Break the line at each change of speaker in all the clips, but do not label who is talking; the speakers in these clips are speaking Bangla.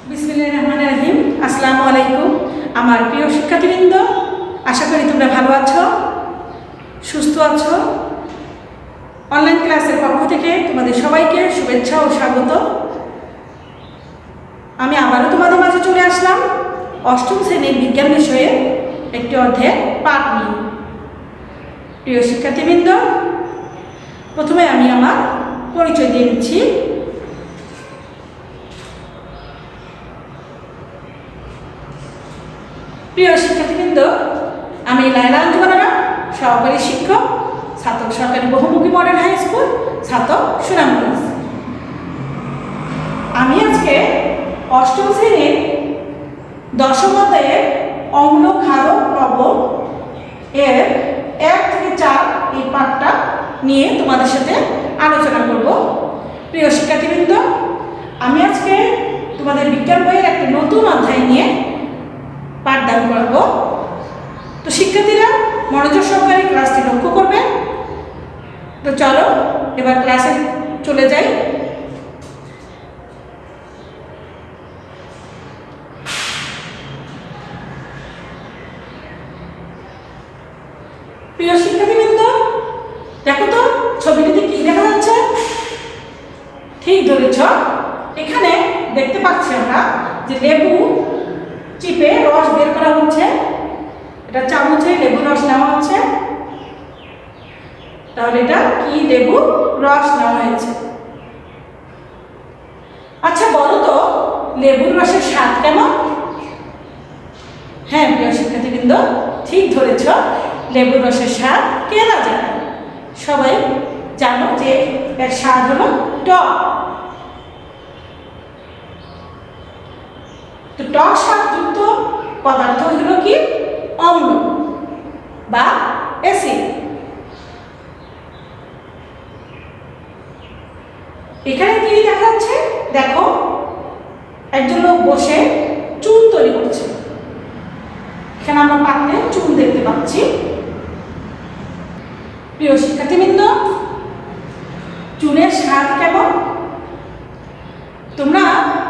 বিসমিল্লাহির রহমানির রহিম। আসসালামু আলাইকুম আমার প্রিয় শিক্ষার্থীবৃন্দ, আশা করি তোমরা ভালো আছো, সুস্থ আছো। অনলাইন ক্লাসের পক্ষ থেকে তোমাদের সবাইকে শুভেচ্ছা ও স্বাগত। আমি আবারও তোমাদের মাঝে চলে আসলাম অষ্টম শ্রেণীর বিজ্ঞান বিষয়ে একটি অধ্যায়ের পাঠ নিয়ে। প্রিয় শিক্ষার্থীবৃন্দ, প্রথমে আমি আমার পরিচয় দিয়ে নিচ্ছি। প্রিয় শিক্ষার্থীবৃন্দ, আমি লায়লা আঞ্জুমানারা, সহকারী শিক্ষক, ছাত্র সরকারি বহুমুখী মডেল হাই স্কুল, ছাত্র সুনামগঞ্জ। আমি আজকে অষ্টম শ্রেণীর দশম অধ্যায়ের অম্ল ক্ষারক লবণ এর 1 থেকে 4 এই পাঠটা নিয়ে তোমাদের সাথে আলোচনা করব। প্রিয় শিক্ষার্থীবৃন্দ, আমি আজকে তোমাদের বিজ্ঞান বইয়ের একটা নতুন অধ্যায় নিয়ে পাঠদান করব। তো শিক্ষার্থীরা মনোযোগ সহকারে ক্লাসটি লক্ষ্য করবে। তো চলো এবার ক্লাসে চলে যাই। প্রিয় শিক্ষার্থীবৃন্দ, দেখো তো ছবিটিতে কি দেখা যাচ্ছে? ঠিক ধরেছ, এখানে দেখতে পাচ্ছি আমরা যে লেবু চিপে রস বের করা হচ্ছে। এটা চামচে লেবু রস নেওয়া হচ্ছে। তাহলে এটা কি লেবু রস নেওয়া হয়েছে। আচ্ছা বলো তো, লেবুর রসের স্বাদ কেমন? হ্যাঁ প্রিয় শিক্ষার্থীবৃন্দ, ঠিক ধরেছ, লেবুর রসের স্বাদ কে না জানে। সবাই জানো যে এর স্বাদ হলো টক। তো টক স্বাদযুক্ত পদার্থ হলো কি? অম্ল বা অ্যাসিড। এখানে কি দেখা যাচ্ছে? দেখো, একজন লোক বসে চুন তৈরি করছে। এখানে আমরা পাত্রে চুন দেখতে পাচ্ছি। প্রিয় শিক্ষার্থীবৃন্দ, চুনের স্বাদ কেমন? তোমরা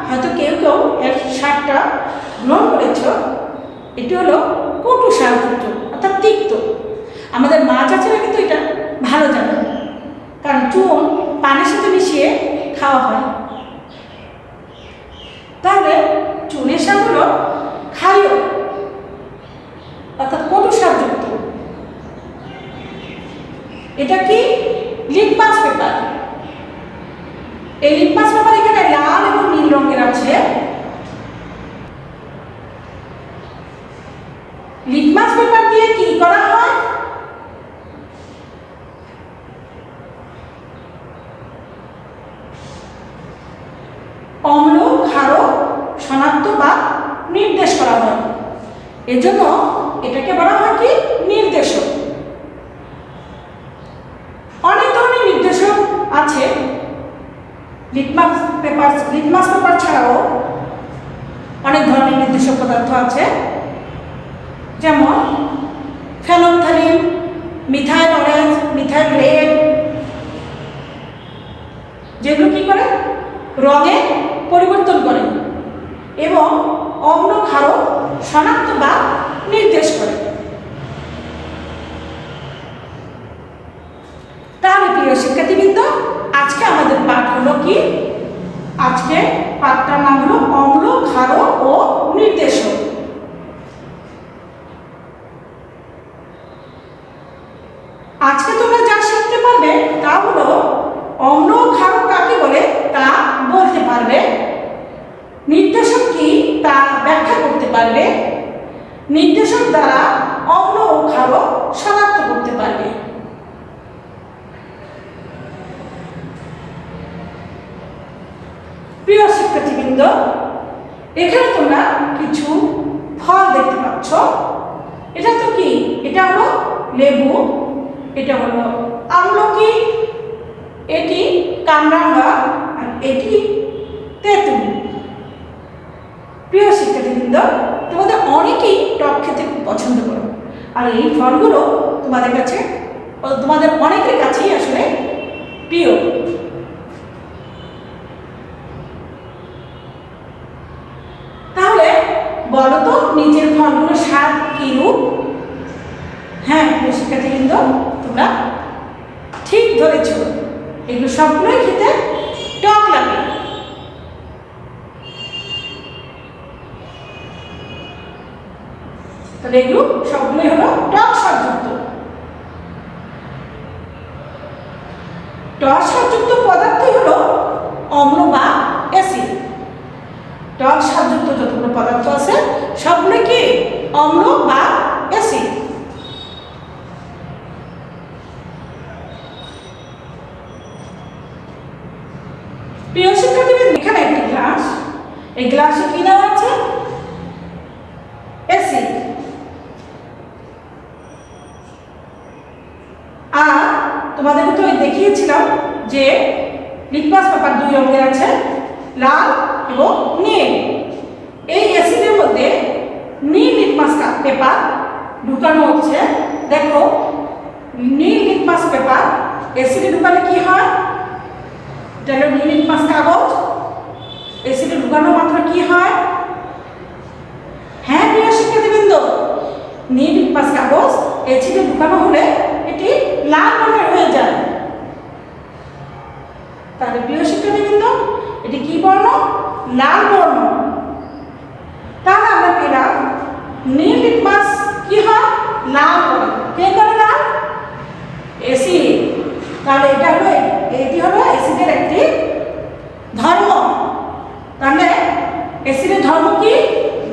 হয়তো কেউ কেউ এর স্বাদটা গ্রহণ করেছ। এটি হলো কটু স্বাদযুক্ত, অর্থাৎ তিক্ত। আমাদের মা চাচিরা কিন্তু এটা ভালো জানে, কারণ চুন পানির সাথে মিশিয়ে খাওয়া হয়। তাহলে চুনের স্বাদ হলো ক্ষারীয়, অর্থাৎ কটু স্বাদযুক্ত। এটা কি? Litmus paper. এই লিটমাস পেপার এখানে লাল এবং নীল রঙের আছে। লিটমাস পেপার দিয়ে কি করা হয়? অম্ল ক্ষারক শনাক্ত বা নির্দেশ করা হয়। এজন্য এটাকে বলা হয় কি? নির্দেশক। অনেক ধরনের নির্দেশক আছে। লিটমাস পেপার ছাড়াও অনেক ধরনের নির্দেশক পদার্থ আছে, যেমন ফেনolphthalein, মিথাইল অরেঞ্জ, মিথাইল রেড, যেগুলো কি করে? রঙে পরিবর্তন করে এবং অম্ল ক্ষারক শনাক্ত বা নির্দেশ করে। তাহলে প্রিয় শিক্ষার্থীবৃন্দ, আজকে আমাদের পাঠ হলো কি? আজকে পাঠটার নাম হলো অম্ল ক্ষারক ও নির্দেশক। আজকে তোমরা যা শিখতে পারবে তা হলো অম্ল ক্ষারক কাকে বলে তা বলতে পারবে, নির্দেশক কি তা ব্যাখ্যা করতে পারবে, নির্দেশক দ্বারা অম্ল ও ক্ষারক শনাক্ত করতে পারবে। প্রিয় শিক্ষার্থীবৃন্দ, এখানে তোমরা কিছু ফল দেখতে পাচ্ছ। এটা তো কি? এটা হলো লেবু, এটা হলো আমলকি, এটি কামরাঙ্গা, আর এটি তেঁতুল। প্রিয় শিক্ষার্থীবৃন্দ, তোমাদের অনেকেই টক খেতে খুব পছন্দ করো, আর এই ফলগুলো তোমাদের কাছে, তোমাদের অনেকের কাছেই আসলে প্রিয়। বলো তো নিচের ফলগুলোর স্বাদ কিরূপ? হ্যাঁ শিক্ষার্থী, কিন্তু তোমরা ঠিক ধরেছ, এগুলো সবগুলোই খেতে টক লাগে। তাহলে এগুলো সবগুলোই হলো টক স্বাদযুক্ত। টক স্বাদযুক্ত পদার্থই হলো অম্ল বা অ্যাসিড। টক স্বাদযুক্ত যতগুলো পদার্থ আছে সবগুলো কি অম্ল বা অ্যাসিড। প্রিয় শিক্ষার্থীদের, এখানে একটি গ্লাস, এই গ্লাসে কি দেওয়া আছে? অ্যাসিড। আর তোমাদেরকে তো দেখিয়েছিলাম যে লিটমাস পেপার দুই রঙের আছে, লাল এবং নীল। এই অ্যাসিডের মধ্যে নীল লিটমাস পেপার ঢুকানো হচ্ছে। দেখো, নীল লিটমাস পেপার অ্যাসিডে ঢুকালে কি হয়? এটা হলো নীল লিটমাস কাগজ। অ্যাসিডে ঢুকানো মাত্র কি হয়? হ্যাঁ প্রিয় শিক্ষার্থীবৃন্দ, নীল লিটমাস কাগজ অ্যাসিডে ঢুকানো হলে এটি লাল রঙের হয়ে যায়। তাহলে প্রিয় শিক্ষার্থীবৃন্দ, এটি কি বর্ণ? লাল বর্ণ। তাহলে আমরা পেলাম নীল লিটমাস কি হয়? লাল বর্ণ। কে করে লাল? অ্যাসিড। তাহলে এটি হলো অ্যাসিডের একটি ধর্ম। তাহলে অ্যাসিডের ধর্ম কি?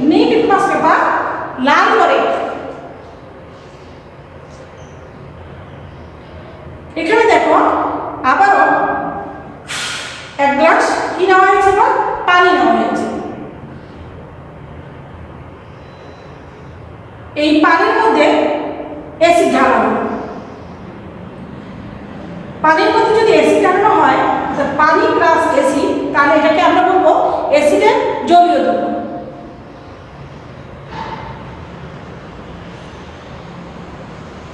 নীল লিটমাস পেপার লাল করে। এখানে দেখো আবারও এক গ্লাস কি নেওয়া হয়েছে? না পানি নেওয়া হয়েছে। এই পানির মধ্যে অ্যাসিড ঢালা হলো। পানির মধ্যে যদি অ্যাসিড ঢালানো হয়, অর্থাৎ পানি প্লাস অ্যাসিড, তাহলে এটাকে আমরা বলবো অ্যাসিডের জলীয় দ্রবণ।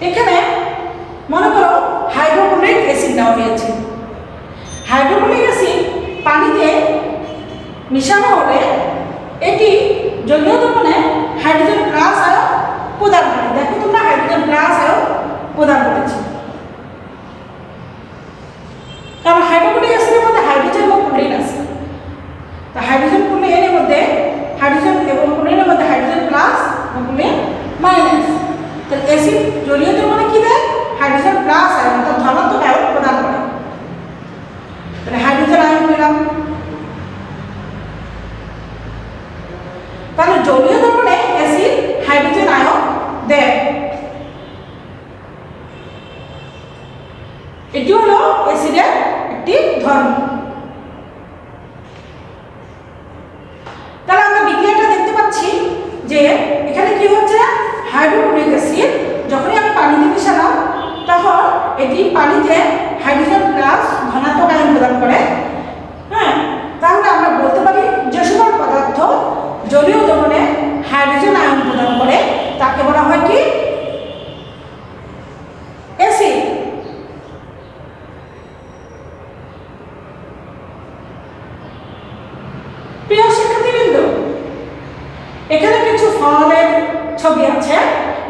এখানে মনে করো হাইড্রোক্লোরিক অ্যাসিড নেওয়া হয়েছে। হাইড্রোক্লোরিক অ্যাসিড পানিতে মিশানো হলে এটি জলীয় দ্রবণে হাইড্রোজেন প্লাস আয়ন প্রদান করে। দেখো তোমরা, হাইড্রোজেন প্লাস আয়ন প্রদান করেছে। কারণ হাইড্রোক্লোরিক অ্যাসিডের মধ্যে হাইড্রোজেন এবং ক্লোরিন আছে। তা হাইড্রোজেন ক্লোরিনের মধ্যে হাইড্রোজেন এবং ক্লোরিনের মধ্যে হাইড্রোজেন প্লাস এবং ক্লোরিন মাইনাস। তাহলে অ্যাসিড জলীয় দ্রবণে কি দেয়? হাইড্রোজেন প্লাস আয়ন, অর্থাৎ ধনাত্মক আয়ন প্রদান করে। তাহলে হাইড্রোজেন আয়ন পেলাম। তাহলে জলীয় দ্রবণে অ্যাসিড হাইড্রোজেন আয়ন দেয়। এটি হলো অ্যাসিডের একটি ধর্ম। তাহলে আমরা বিক্রিয়াটা দেখতে পাচ্ছি যে এখানে কি হচ্ছে? হাইড্রোক্লোরিক অ্যাসিড যখনই আমি পানিতে মিশালাম, তখন এটি পানিতে হাইড্রোজেন প্লাস ধনাত্মক আয়ন প্রদান করে। হ্যাঁ, তাহলে আমরা বলতে পারি যে সকল পদার্থ জলীয় দ্রবণে হাইড্রোজেন আয়ন প্রদান করে তাকে বলা হয় কি? অ্যাসিড। প্রিয় শিক্ষার্থীবৃন্দ, এখানে কিছু ফলের ছবি আছে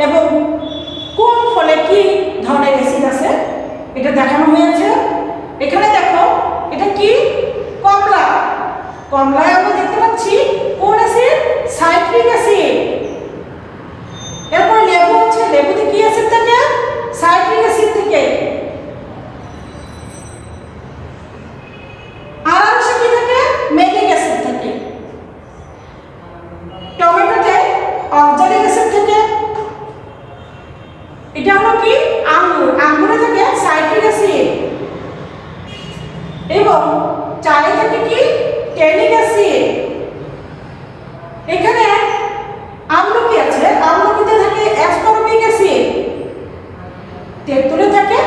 এবং কোন ফলে কি ধরনের অ্যাসিড আছে এটা দেখানো হয়েছে। এখানে দেখো, এটা কি? কমলা। কমলায় আমরা দেখতে পাচ্ছি কোন অ্যাসিড? Citric acid. এরপর লেবু আছে, লেবুতে কি অ্যাসিড থাকে? সাইট্রিক অ্যাসিড থাকে। আনারসে কি থাকে? ম্যাজিক অ্যাসিড থাকে। টমেটোতে অক্সালিক অ্যাসিড থাকে। এটা হলো কি? আঙ্গুর। আঙ্গুরে থাকে সাইট্রিক অ্যাসিড। এবং চায়ে থাকে কি? Tannic acid. এখানে আমলকি আছে, আমলকিতে থাকে অ্যাসকর্বিক অ্যাসিড। তেঁতুলে থাকে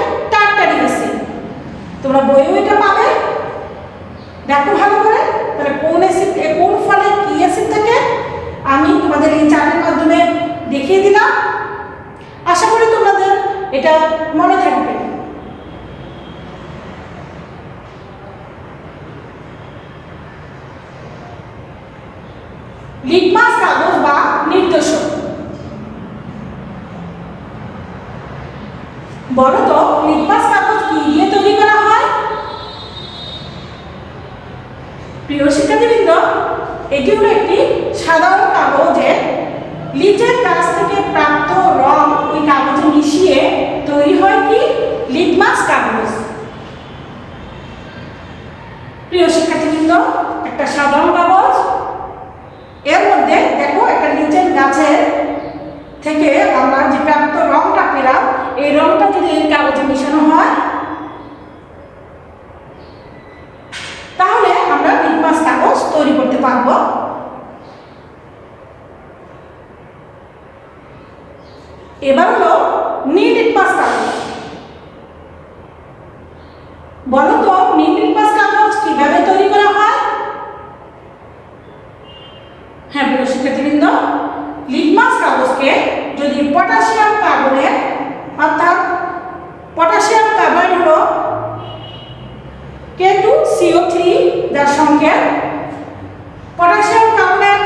লিটমাস কাগজ বা নির্দেশক। বলো তো লিটমাস কাগজ কি দিয়ে তৈরি করা হয়? প্রিয় শিক্ষার্থীবৃন্দ, এটি হলো একটি সাধারণ কাগজে লিচের গাছ থেকে প্রাপ্ত রং ওই কাগজে মিশিয়ে তৈরি হয় কি লিটমাস কাগজ। প্রিয় শিক্ষার্থীবৃন্দ, একটা সাধারণ কাগজ, এর মধ্যে দেখো একটা লিচের গাছের থেকে আমরা যে প্রাপ্ত রংটা পেলাম, এই রংটা যদি এই কাগজে মিশানো হয় তাহলে আমরা লিটমাস কাগজ তৈরি করতে পারবো। এবার হলো নীল লিটমাস কাগজ। বলো তো নীল লিটমাস কাগজ কিভাবে তৈরি করা হয়? হ্যাঁ প্রিয় শিক্ষার্থীবৃন্দ, লিটমাস কাগজকে যদি পটাশিয়াম কার্বনেট অর্থাৎ পটাশিয়াম কার্বনেট হলো K2CO3 যার সংকেত, পটাশিয়াম কার্বনেট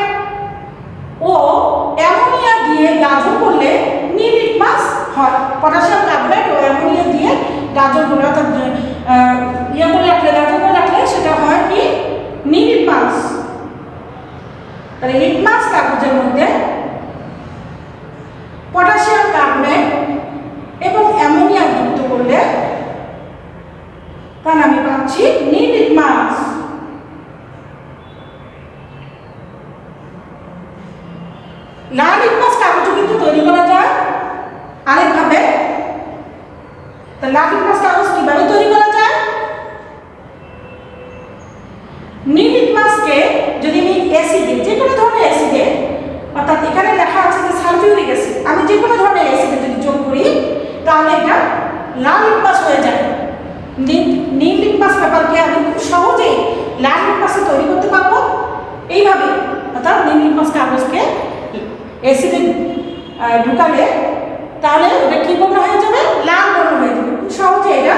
ও অ্যামোনিয়া দিয়ে গাজর করলে নীল লিটমাস হয়। পটাশিয়াম কার্বনেট ও অ্যামোনিয়া দিয়ে গাজর করলে অর্থাৎ ইয়ে করে রাখলে গাজর করে রাখলে সেটা হয় কি নীল লিটমাস। তাহলে লিটমাস কাগজের মধ্যে পটাশিয়াম কার্বনেট এবং অ্যামোনিয়া যুক্ত করলে তার আমি পাচ্ছি নীল লিটমাস। লাল লিটমাস কাগজও কিন্তু তৈরি করা যায় আরেকভাবে। লাল লিটমাস কাগজ কিভাবে তৈরি করা যায়? নীল লিটমাসকে যদি আমি অ্যাসিডে, যে কোনো ধরনের অ্যাসিডে, অর্থাৎ এখানে লেখা আছে যে সালফিউরিক অ্যাসিড, আমি যে কোনো ধরনের অ্যাসিডে যদি যোগ করি তাহলে এটা লাল লিটমাস হয়ে যায়। নীল লিটমাস পেপারকে আমি খুব সহজেই লাল লিটমাসে তৈরি করতে পারবো এইভাবে। অর্থাৎ নীল লিটমাস কাগজকে অ্যাসিডে ঢুকালে তাহলে ওটা কি বর্ণ হয়ে যাবে? লাল বর্ণ হয়ে যাবে। খুব সহজে এটা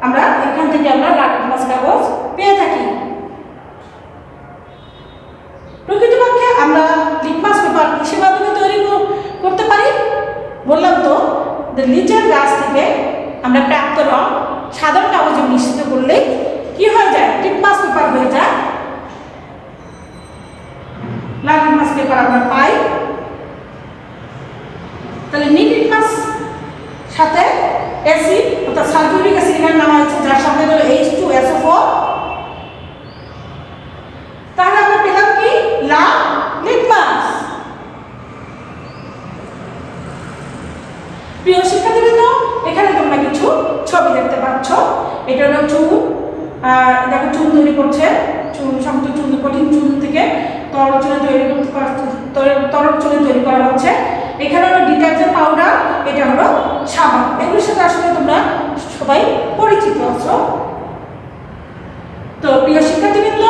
আমরা এখান থেকে আমরা লাল লিটমাস কাগজ পেয়ে থাকি। প্রকৃতপক্ষে আমরা লিটমাস পেপার কিসের মাধ্যমে তৈরি করতে পারি? বললাম তো, লিচের গাছ থেকে আমরা প্রাপ্ত রং সাধারণ কাগজে মিশ্রিত করলে কি হয়ে যায়? লিটমাস পেপার হয়ে যায়। লাল লিটমাস পেপার আমরা পাই। তাহলে নীল লিটমাস সাথে অ্যাসিড অর্থাৎ সালফিউরিক অ্যাসিড এখানে নেওয়া হয়েছে, যার সাথে হলো H2SO4, তাহলে আমরা পেলাম কি লাল লিটমাস। প্রিয় শিক্ষার্থীবৃন্দ, এখানে তোমরা কিছু ছবি দেখতে পাচ্ছ। এটা হলো চুন, দেখো চুন তৈরি করছে। চুন শক্ত চুন, কঠিন চুন থেকে তরল চুনে তৈরি করা হচ্ছে। এখানে হলো ডিটারজেন্ট পাউডার, এটা হলো সাবান। এগুলোর সাথে আসলে তোমরা সবাই পরিচিত আছো। তো প্রিয় শিক্ষার্থীবৃন্দ,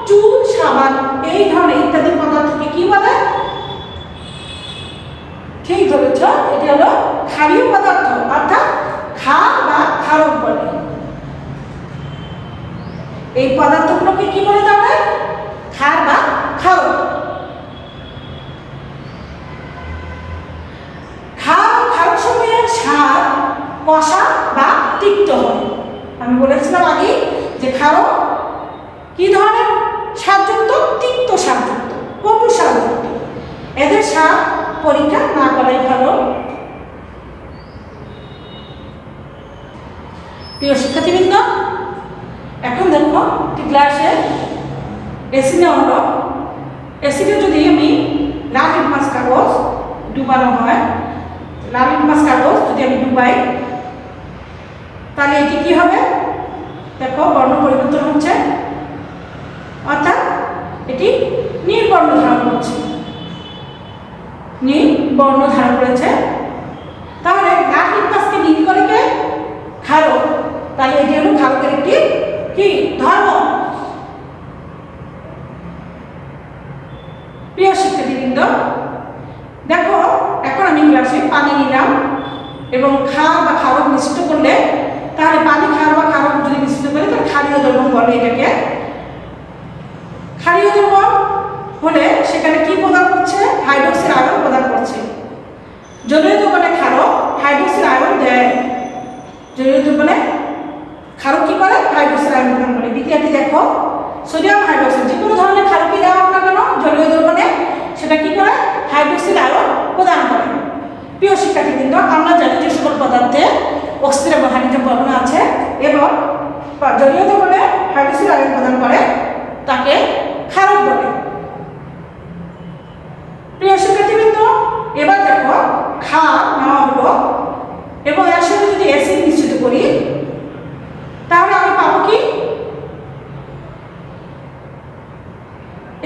চুন, সাবান এই ধরনের ইত্যাদি পদার্থকে কি বলে? ঠিক ধরেছ, এটি হলো ক্ষারীয় পদার্থ অর্থাৎ ক্ষার বা ক্ষারক বলে। এই পদার্থগুলোকে কি বলে তবে? ক্ষার বা ক্ষারক। ক্ষার ও ক্ষারক সমূহের স্বাদ কষা বা তিক্ত হয়। আমি বলেছিলাম আগে যে ক্ষারক কি ধরনের স্বাদযুক্ত? তিক্ত স্বাদযুক্ত, কটু স্বাদযুক্ত। এদের স্বাদ পরীক্ষা না করাই ভালো। প্রিয় শিক্ষার্থীবৃন্দ, এখন দেখো একটি গ্লাসে অ্যাসিড নেওয়া হলো। অ্যাসিডে যদি আমি লাল লিটমাস কাগজ ডুবানো হয়, লাল লিটমাস কাগজ যদি আমি ডুবাই তাহলে এটি কি হবে? দেখো বর্ণ পরিবর্তন হচ্ছে, অর্থাৎ এটি নীল বর্ণ ধারণ করছে, নীল বর্ণ ধারণ করেছে। তাহলে লাল লিটমাসকে নীল করে কে? ক্ষারক। তাহলে এটি হলো ক্ষারকের একটি কি ধর্ম। প্রিয় শিক্ষার্থীবৃন্দ, দেখো এখন আমি গ্লাসে পানি নিলাম এবং ক্ষার বা ক্ষারক মিশ্রিত করলে তাহলে পানি, ক্ষার বা ক্ষারক যদি মিশ্রিত করে তাহলে ক্ষারীয় দ্রবণ বলে এটাকে। ক্ষারীয় দ্রবণ হলে সেখানে কি প্রদান করছে? হাইড্রোক্সিল আয়ন প্রদান করছে। জলীয় দ্রবণে ক্ষারক হাইড্রোক্সিল আয়ন দেয়। জলীয় দ্রবণে ক্ষারক কি করে? হাইড্রোক্সিল আয়ন প্রদান করে। বিক্রিয়াটি দেখো, সোডিয়াম হাইড্রোক্সাইড যে কোনো ধরনের ক্ষারকই দেওয়া হোক না কেন জলীয় দ্রবণে সেটা কি করে? হাইড্রোক্সিল আয়ন প্রদান করে। প্রিয় শিক্ষার্থীবৃন্দ, আমরা জানি যে সকল পদার্থে অক্সিজেন এবং হাইড্রোজেন পরমাণু আছে এবং জলীয় দ্রবণে হাইড্রোক্সিল আয়ন প্রদান করে তাকে ক্ষারক বলে। প্রিয় শিক্ষার্থীবৃন্দ, এবার দেখো ক্ষার নেওয়া হলো এবং এর সাথে যদি অ্যাসিড মিশ্রিত করি তাহলে আমি পাবো কি?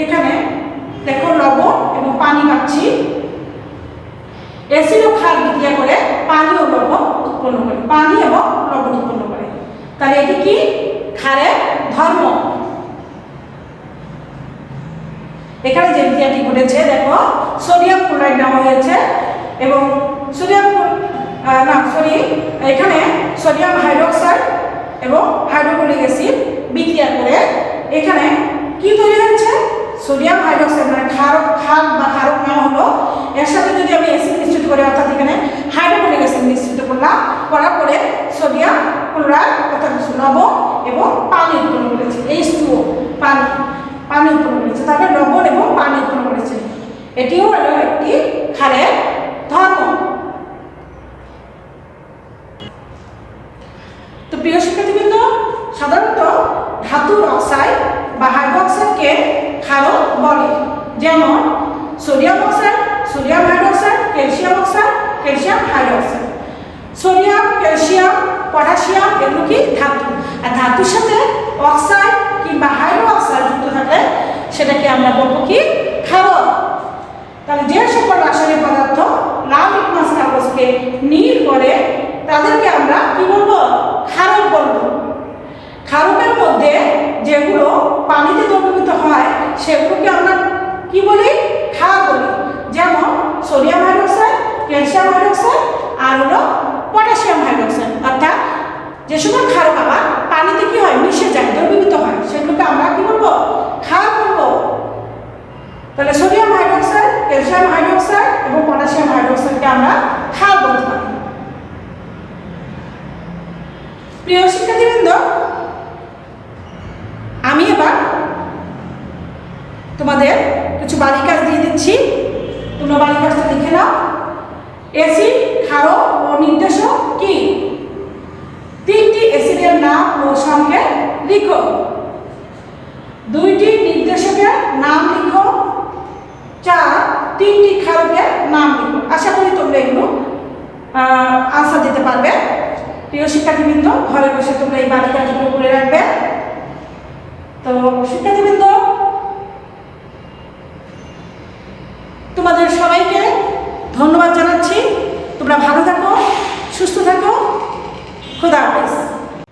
এখানে দেখো লবণ এবং পানি পাচ্ছি। অ্যাসিড ও ক্ষার বিক্রিয়া করে পানি ও লবণ উৎপন্ন করে, পানি এবং লবণ উৎপন্ন করে। তাহলে এটি কি? ক্ষারের ধর্ম। এখানে যে বিক্রিয়াটি ঘটেছে দেখো, সোডিয়াম ক্লোরাইড নেওয়া হয়েছে এবং এখানে সোডিয়াম হাইড্রোক্সাইড এবং হাইড্রোক্লোরিক অ্যাসিড বিক্রিয়া করে এখানে কি তৈরি হয়েছে? সোডিয়াম হাইড্রোক্সাইড মানে ক্ষারক নেওয়া হলো। এর সাথে যদি আমি অ্যাসিড মিশ্রিত করি অর্থাৎ এখানে হাইড্রোক্লোরিক অ্যাসিড মিশ্রিত করলাম, করার পরে সোডিয়াম ক্লোরাইড অর্থাৎ লবণ এবং পানি উৎপন্ন করেছে। H2O পানি উৎপন্ন করেছে। তারপরে লবণ এবং পানি উৎপন্ন করেছে। এটিও হলো একটি ক্ষারের ধর্ম। তো প্রিয় শিক্ষার্থীবৃন্দ, সাধারণত ধাতুর অক্সাইড বা হাইড্রোক্সাইডকে ক্ষারক বলে। যেমন sodium oxide, sodium hydroxide, calcium oxide, calcium hydroxide. Sodium, calcium, potassium এগুলো কি? ধাতু। আর ধাতুর সাথে অক্সাইড কিংবা হাইড্রো অক্সাইড যুক্ত থাকলে সেটাকে আমরা বলবো কি? ক্ষারক। তাহলে যে সকল রাসায়নিক পদার্থ লাল লিটমাস কাগজকে নীল করে তাদেরকে আমরা কি বলবো? ক্ষারক বলবো। ক্ষারকের মধ্যে যেগুলো পানিতে দ্রবীভূত হয় সেগুলোকে আমরা কি বলি? ক্ষার বলি। যেমন সোডিয়াম হাইড্রোক্সাইড, ক্যালসিয়াম হাইড্রোক্সাইড আর হলো পটাশিয়াম হাইড্রোক্সাইড। অর্থাৎ যে সকল ক্ষারক আবার পানিতে কি হয়? মিশে যায়, দ্রবীভূত হয়, সেগুলোকে আমরা কি বলবো? ক্ষার বলবো। তাহলে সোডিয়াম হাইড্রোক্সাইড, ক্যালসিয়াম হাইড্রোক্সাইড এবং পটাশিয়াম হাইড্রোক্সাইডকে আমরা ক্ষার বলতে পারি। প্রিয় শিক্ষার্থীবৃন্দ, আমি এবার তোমাদের কিছু বাড়ি কাজ দিয়ে দিচ্ছি। তোমরা বাড়ি কাজটা লিখে নাও। অ্যাসিড, ক্ষারক ও নির্দেশক কি? 3টি অ্যাসিডের নাম ও সংকেত লিখো। 2টি নির্দেশকের নাম লিখো। 3টি ক্ষারকের নাম লিখো। আশা করি তোমরা এগুলো আনসার দিতে পারবে। প্রিয় শিক্ষার্থীবৃন্দ, ঘরে বসে তোমরা এই বাড়ি কাজগুলো করে রাখবে। তো শিক্ষার্থীবৃন্দ, তোমাদের সবাইকে ধন্যবাদ জানাচ্ছি। তোমরা ভালো থাকো, সুস্থ থাকো। খোদা হাফেজ।